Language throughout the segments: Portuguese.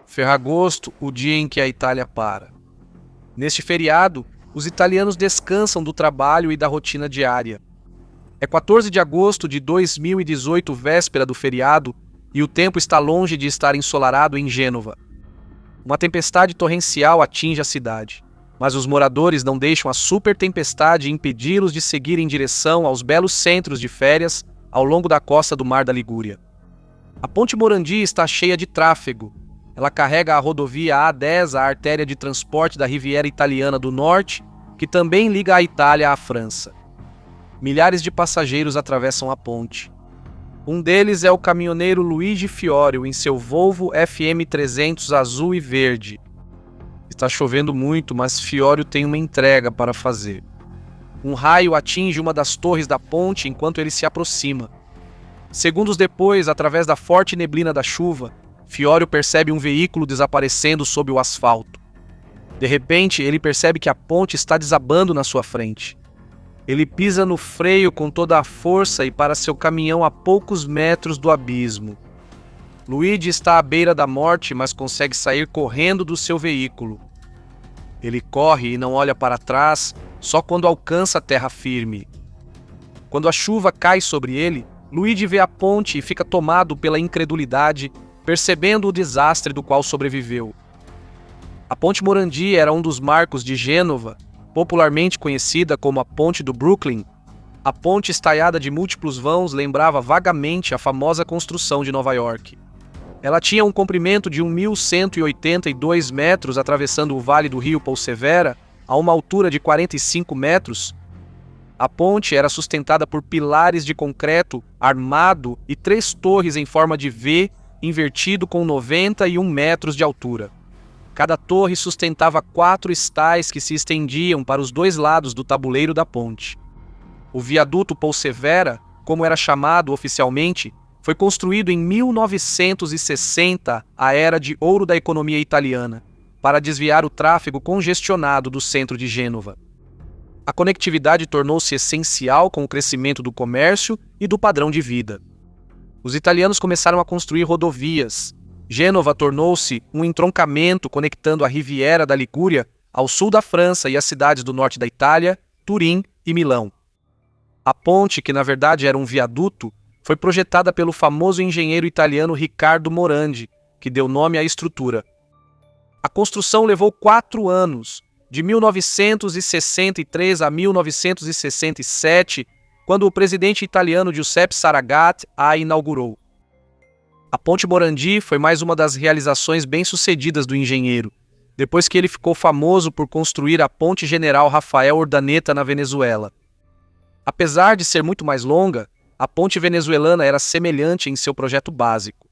Ferragosto, o dia em que a Itália para. Neste feriado, os italianos descansam do trabalho e da rotina diária. É 14 de agosto de 2018, véspera do feriado, e o tempo está longe de estar ensolarado em Gênova. Uma tempestade torrencial atinge a cidade, mas os moradores não deixam a super tempestade impedi-los de seguir em direção aos belos centros de férias ao longo da costa do Mar da Ligúria. A Ponte Morandi está cheia de tráfego. Ela carrega a rodovia A10, a artéria de transporte da Riviera Italiana do Norte, que também liga a Itália à França. Milhares de passageiros atravessam a ponte. Um deles é o caminhoneiro Luigi Fiorio em seu Volvo FM300 azul e verde. Está chovendo muito, mas Fiorio tem uma entrega para fazer. Um raio atinge uma das torres da ponte enquanto ele se aproxima. Segundos depois, através da forte neblina da chuva, Fiorio percebe um veículo desaparecendo sob o asfalto. De repente, ele percebe que a ponte está desabando na sua frente. Ele pisa no freio com toda a força e para seu caminhão a poucos metros do abismo. Luigi está à beira da morte, mas consegue sair correndo do seu veículo. Ele corre e não olha para trás, só quando alcança a terra firme. Quando a chuva cai sobre ele, Luigi vê a ponte e fica tomado pela incredulidade, percebendo o desastre do qual sobreviveu. A Ponte Morandi era um dos marcos de Gênova, popularmente conhecida como a Ponte do Brooklyn. A ponte estaiada de múltiplos vãos lembrava vagamente a famosa construção de Nova York. Ela tinha um comprimento de 1.182 metros atravessando o vale do rio Polsevera, a uma altura de 45 metros. A ponte era sustentada por pilares de concreto armado e 3 torres em forma de V, invertido com 91 metros de altura. Cada torre sustentava 4 estais que se estendiam para os 2 lados do tabuleiro da ponte. O viaduto Polsevera, como era chamado oficialmente, foi construído em 1960, a era de ouro da economia italiana, para desviar o tráfego congestionado do centro de Gênova. A conectividade tornou-se essencial com o crescimento do comércio e do padrão de vida. Os italianos começaram a construir rodovias. Gênova tornou-se um entroncamento conectando a Riviera da Ligúria ao sul da França e as cidades do norte da Itália, Turim e Milão. A ponte, que na verdade era um viaduto, foi projetada pelo famoso engenheiro italiano Riccardo Morandi, que deu nome à estrutura. A construção levou 4 anos, de 1963 a 1967, quando o presidente italiano Giuseppe Saragat a inaugurou. A Ponte Morandi foi mais uma das realizações bem-sucedidas do engenheiro, depois que ele ficou famoso por construir a Ponte General Rafael Urdaneta na Venezuela. Apesar de ser muito mais longa, a ponte venezuelana era semelhante em seu projeto básico.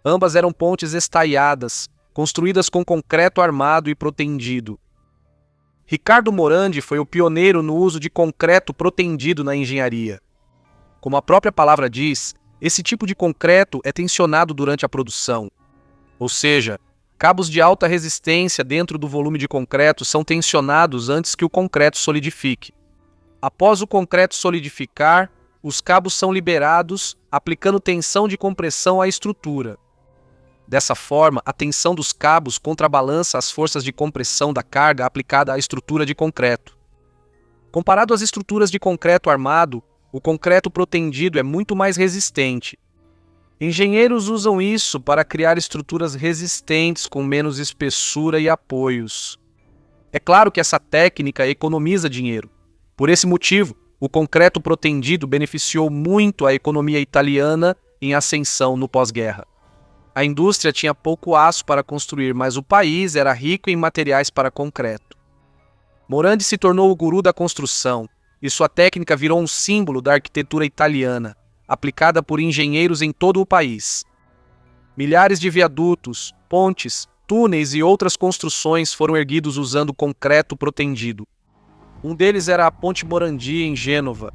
Ambas eram pontes estaiadas, construídas com concreto armado e protendido. Riccardo Morandi foi o pioneiro no uso de concreto protendido na engenharia. Como a própria palavra diz, esse tipo de concreto é tensionado durante a produção. Ou seja, cabos de alta resistência dentro do volume de concreto são tensionados antes que o concreto solidifique. Após o concreto solidificar, os cabos são liberados, aplicando tensão de compressão à estrutura. Dessa forma, a tensão dos cabos contrabalança as forças de compressão da carga aplicada à estrutura de concreto. Comparado às estruturas de concreto armado, o concreto protendido é muito mais resistente. Engenheiros usam isso para criar estruturas resistentes com menos espessura e apoios. É claro que essa técnica economiza dinheiro. Por esse motivo, o concreto protendido beneficiou muito a economia italiana em ascensão no pós-guerra. A indústria tinha pouco aço para construir, mas o país era rico em materiais para concreto. Morandi se tornou o guru da construção, e sua técnica virou um símbolo da arquitetura italiana, aplicada por engenheiros em todo o país. Milhares de viadutos, pontes, túneis e outras construções foram erguidos usando concreto protendido. Um deles era a Ponte Morandi em Gênova.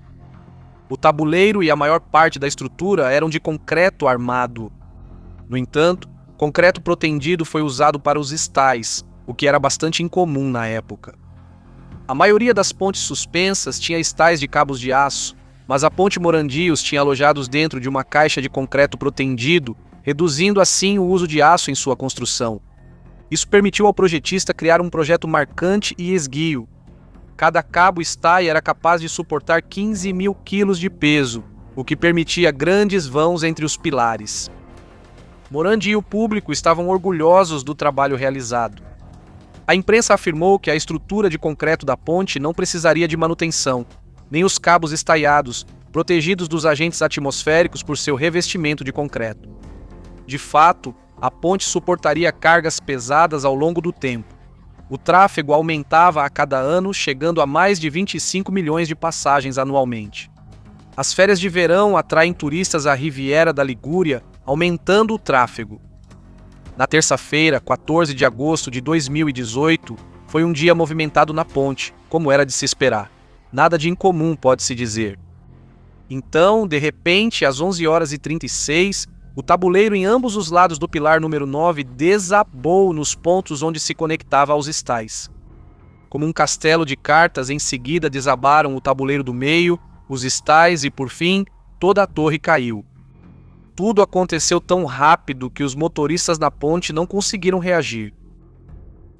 O tabuleiro e a maior parte da estrutura eram de concreto armado. No entanto, concreto protendido foi usado para os estais, o que era bastante incomum na época. A maioria das pontes suspensas tinha estais de cabos de aço, mas a Ponte Morandi os tinha alojados dentro de uma caixa de concreto protendido, reduzindo assim o uso de aço em sua construção. Isso permitiu ao projetista criar um projeto marcante e esguio. Cada cabo Stay era capaz de suportar 15 mil quilos de peso, o que permitia grandes vãos entre os pilares. Morandi e o público estavam orgulhosos do trabalho realizado. A imprensa afirmou que a estrutura de concreto da ponte não precisaria de manutenção, nem os cabos estaiados, protegidos dos agentes atmosféricos por seu revestimento de concreto. De fato, a ponte suportaria cargas pesadas ao longo do tempo. O tráfego aumentava a cada ano, chegando a mais de 25 milhões de passagens anualmente. As férias de verão atraem turistas à Riviera da Ligúria, aumentando o tráfego. Na terça-feira, 14 de agosto de 2018, foi um dia movimentado na ponte, como era de se esperar. Nada de incomum, pode-se dizer. Então, de repente, às 11h36, o tabuleiro em ambos os lados do pilar número 9 desabou nos pontos onde se conectava aos Stays. Como um castelo de cartas, em seguida desabaram o tabuleiro do meio, os Stays e, por fim, toda a torre caiu. Tudo aconteceu tão rápido que os motoristas na ponte não conseguiram reagir.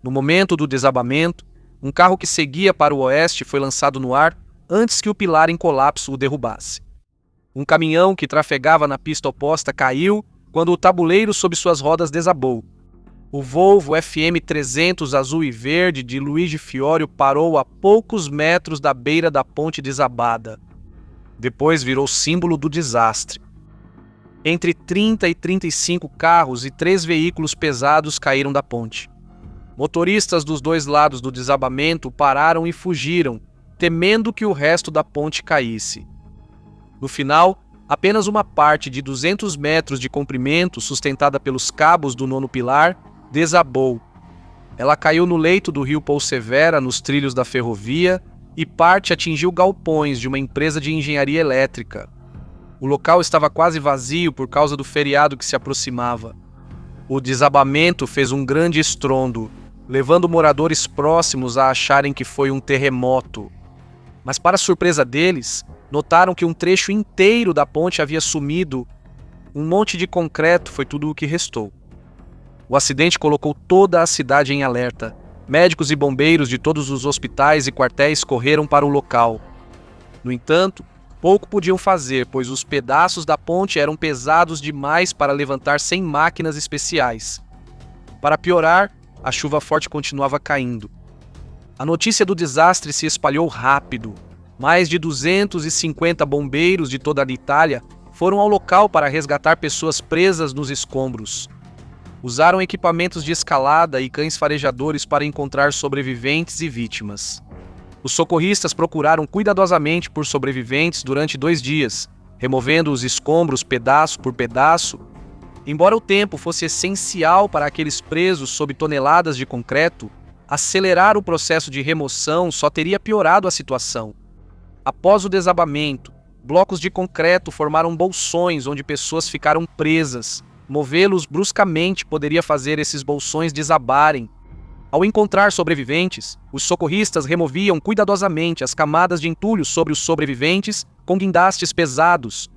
No momento do desabamento, um carro que seguia para o oeste foi lançado no ar antes que o pilar em colapso o derrubasse. Um caminhão que trafegava na pista oposta caiu quando o tabuleiro sob suas rodas desabou. O Volvo FM300 azul e verde de Luigi Fiorio parou a poucos metros da beira da ponte desabada. Depois virou símbolo do desastre. Entre 30 e 35 carros e 3 veículos pesados caíram da ponte. Motoristas dos dois lados do desabamento pararam e fugiram, temendo que o resto da ponte caísse. No final, apenas uma parte de 200 metros de comprimento, sustentada pelos cabos do 9º pilar, desabou. Ela caiu no leito do rio Polsevera, nos trilhos da ferrovia, e parte atingiu galpões de uma empresa de engenharia elétrica. O local estava quase vazio por causa do feriado que se aproximava. O desabamento fez um grande estrondo, levando moradores próximos a acharem que foi um terremoto. Mas, para surpresa deles, notaram que um trecho inteiro da ponte havia sumido. Um monte de concreto foi tudo o que restou. O acidente colocou toda a cidade em alerta. Médicos e bombeiros de todos os hospitais e quartéis correram para o local. No entanto, pouco podiam fazer, pois os pedaços da ponte eram pesados demais para levantar sem máquinas especiais. Para piorar, a chuva forte continuava caindo. A notícia do desastre se espalhou rápido. Mais de 250 bombeiros de toda a Itália foram ao local para resgatar pessoas presas nos escombros. Usaram equipamentos de escalada e cães farejadores para encontrar sobreviventes e vítimas. Os socorristas procuraram cuidadosamente por sobreviventes durante 2 dias, removendo os escombros pedaço por pedaço. Embora o tempo fosse essencial para aqueles presos sob toneladas de concreto, acelerar o processo de remoção só teria piorado a situação. Após o desabamento, blocos de concreto formaram bolsões onde pessoas ficaram presas. Movê-los bruscamente poderia fazer esses bolsões desabarem. Ao encontrar sobreviventes, os socorristas removiam cuidadosamente as camadas de entulho sobre os sobreviventes com guindastes pesados.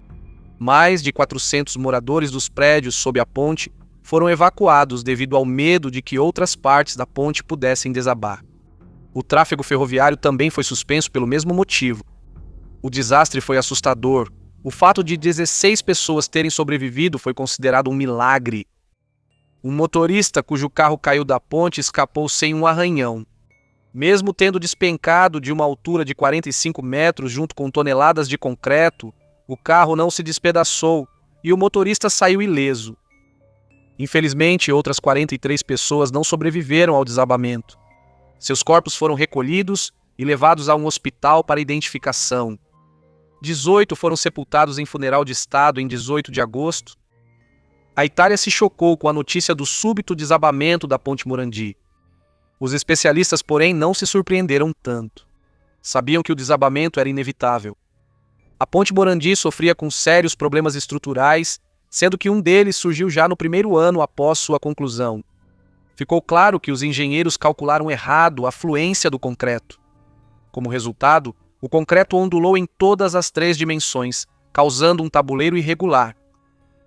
Mais de 400 moradores dos prédios sob a ponte foram evacuados devido ao medo de que outras partes da ponte pudessem desabar. O tráfego ferroviário também foi suspenso pelo mesmo motivo. O desastre foi assustador. O fato de 16 pessoas terem sobrevivido foi considerado um milagre. Um motorista cujo carro caiu da ponte escapou sem um arranhão. Mesmo tendo despencado de uma altura de 45 metros junto com toneladas de concreto, o carro não se despedaçou e o motorista saiu ileso. Infelizmente, outras 43 pessoas não sobreviveram ao desabamento. Seus corpos foram recolhidos e levados a um hospital para identificação. 18 foram sepultados em funeral de Estado em 18 de agosto. A Itália se chocou com a notícia do súbito desabamento da Ponte Morandi. Os especialistas, porém, não se surpreenderam tanto. Sabiam que o desabamento era inevitável. A Ponte Morandi sofria com sérios problemas estruturais, sendo que um deles surgiu já no primeiro ano após sua conclusão. Ficou claro que os engenheiros calcularam errado a fluência do concreto. Como resultado, o concreto ondulou em todas as 3 dimensões, causando um tabuleiro irregular.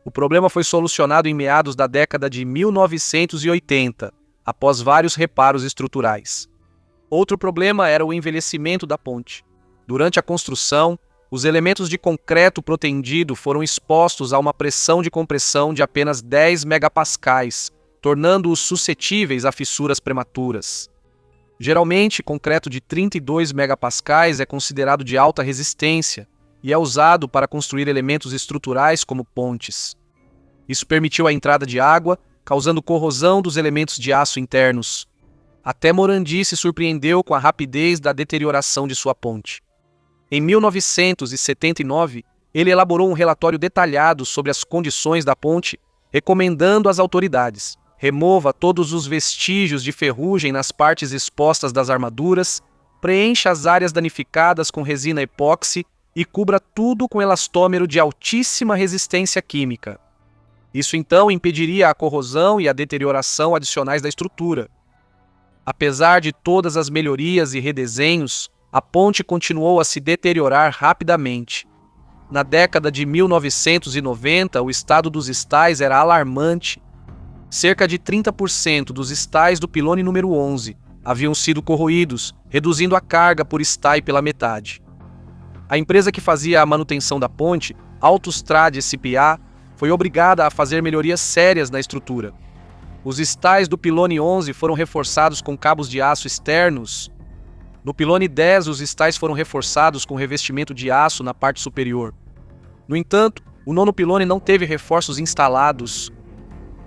O problema foi solucionado em meados da década de 1980, após vários reparos estruturais. Outro problema era o envelhecimento da ponte. Durante a construção, os elementos de concreto protendido foram expostos a uma pressão de compressão de apenas 10 megapascais, tornando-os suscetíveis a fissuras prematuras. Geralmente, concreto de 32 megapascais é considerado de alta resistência e é usado para construir elementos estruturais como pontes. Isso permitiu a entrada de água, causando corrosão dos elementos de aço internos. Até Morandi se surpreendeu com a rapidez da deterioração de sua ponte. Em 1979, ele elaborou um relatório detalhado sobre as condições da ponte, recomendando às autoridades: remova todos os vestígios de ferrugem nas partes expostas das armaduras, preencha as áreas danificadas com resina epóxi e cubra tudo com elastômero de altíssima resistência química. Isso então impediria a corrosão e a deterioração adicionais da estrutura. Apesar de todas as melhorias e redesenhos, a ponte continuou a se deteriorar rapidamente. Na década de 1990, o estado dos estais era alarmante. Cerca de 30% dos estais do pilone número 11 haviam sido corroídos, reduzindo a carga por estai pela metade. A empresa que fazia a manutenção da ponte, Autostrade S.p.A., foi obrigada a fazer melhorias sérias na estrutura. Os estais do pilone 11 foram reforçados com cabos de aço externos. No pilone 10, os estais foram reforçados com revestimento de aço na parte superior. No entanto, o nono pilone não teve reforços instalados.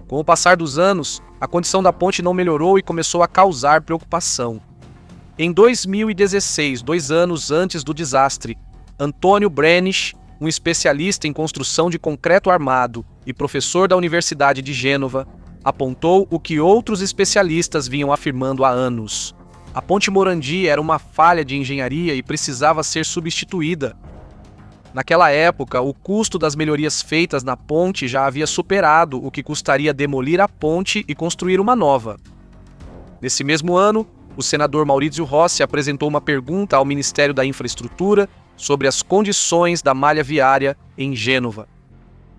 Com o passar dos anos, a condição da ponte não melhorou e começou a causar preocupação. Em 2016, 2 anos antes do desastre, Antônio Brenish, um especialista em construção de concreto armado e professor da Universidade de Gênova, apontou o que outros especialistas vinham afirmando há anos. A ponte Morandi era uma falha de engenharia e precisava ser substituída. Naquela época, o custo das melhorias feitas na ponte já havia superado o que custaria demolir a ponte e construir uma nova. Nesse mesmo ano, o senador Maurizio Rossi apresentou uma pergunta ao Ministério da Infraestrutura sobre as condições da malha viária em Gênova.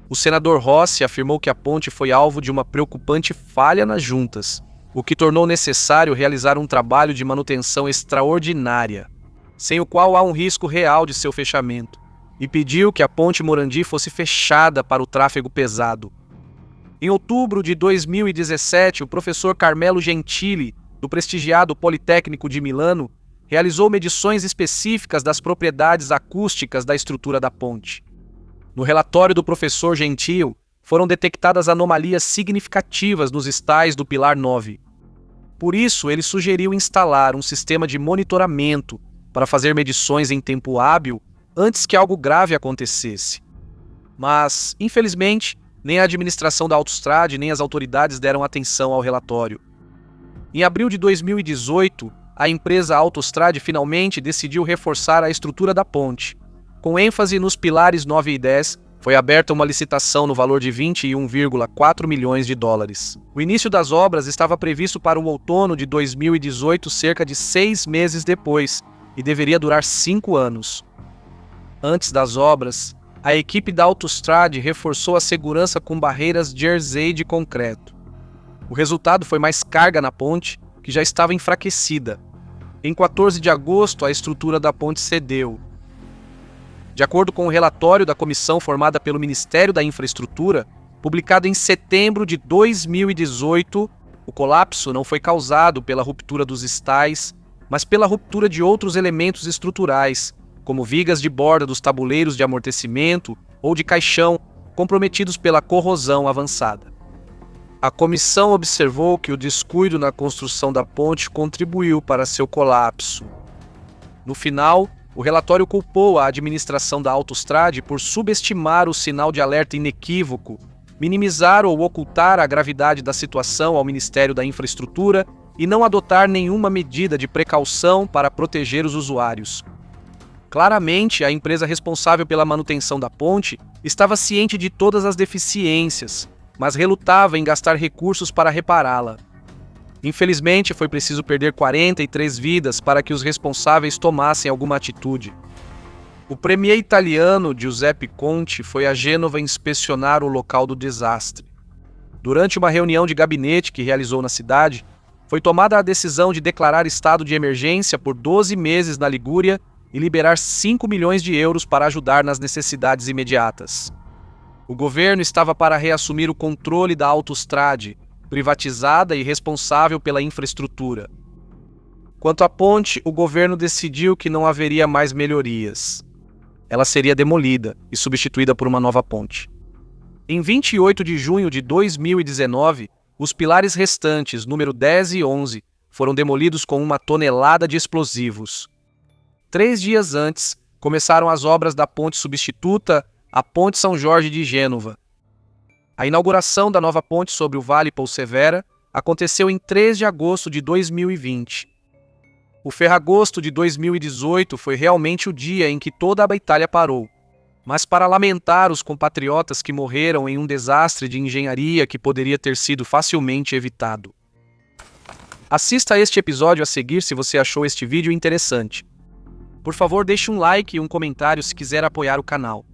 O senador Rossi afirmou que a ponte foi alvo de uma preocupante falha nas juntas, o que tornou necessário realizar um trabalho de manutenção extraordinária, sem o qual há um risco real de seu fechamento, e pediu que a ponte Morandi fosse fechada para o tráfego pesado. Em outubro de 2017, o professor Carmelo Gentili, do prestigiado Politécnico de Milano, realizou medições específicas das propriedades acústicas da estrutura da ponte. No relatório do professor Gentili, foram detectadas anomalias significativas nos estais do Pilar 9. Por isso, ele sugeriu instalar um sistema de monitoramento para fazer medições em tempo hábil antes que algo grave acontecesse. Mas, infelizmente, nem a administração da Autostrade nem as autoridades deram atenção ao relatório. Em abril de 2018, a empresa Autostrade finalmente decidiu reforçar a estrutura da ponte. Com ênfase nos pilares 9 e 10, foi aberta uma licitação no valor de 21,4 milhões de dólares. O início das obras estava previsto para o outono de 2018, cerca de 6 meses depois, e deveria durar 5 anos. Antes das obras, a equipe da Autostrade reforçou a segurança com barreiras jersey de concreto. O resultado foi mais carga na ponte, que já estava enfraquecida. Em 14 de agosto, a estrutura da ponte cedeu. De acordo com o relatório da comissão formada pelo Ministério da Infraestrutura, publicado em setembro de 2018, o colapso não foi causado pela ruptura dos estais, mas pela ruptura de outros elementos estruturais, como vigas de borda dos tabuleiros de amortecimento ou de caixão, comprometidos pela corrosão avançada. A comissão observou que o descuido na construção da ponte contribuiu para seu colapso. No final, o relatório culpou a administração da Autostrade por subestimar o sinal de alerta inequívoco, minimizar ou ocultar a gravidade da situação ao Ministério da Infraestrutura e não adotar nenhuma medida de precaução para proteger os usuários. Claramente, a empresa responsável pela manutenção da ponte estava ciente de todas as deficiências, mas relutava em gastar recursos para repará-la. Infelizmente, foi preciso perder 43 vidas para que os responsáveis tomassem alguma atitude. O premier italiano Giuseppe Conte foi a Gênova inspecionar o local do desastre. Durante uma reunião de gabinete que realizou na cidade, foi tomada a decisão de declarar estado de emergência por 12 meses na Ligúria e liberar 5 milhões de euros para ajudar nas necessidades imediatas. O governo estava para reassumir o controle da Autostrade, privatizada e responsável pela infraestrutura. Quanto à ponte, o governo decidiu que não haveria mais melhorias. Ela seria demolida e substituída por uma nova ponte. Em 28 de junho de 2019, os pilares restantes, número 10 e 11, foram demolidos com 1 tonelada de explosivos. 3 dias antes, começaram as obras da ponte substituta, a Ponte São Jorge de Gênova. A inauguração da nova ponte sobre o Vale Polcevera aconteceu em 3 de agosto de 2020. O Ferragosto de 2018 foi realmente o dia em que toda a Itália parou. Mas para lamentar os compatriotas que morreram em um desastre de engenharia que poderia ter sido facilmente evitado. Assista a este episódio a seguir se você achou este vídeo interessante. Por favor, deixe um like e um comentário se quiser apoiar o canal.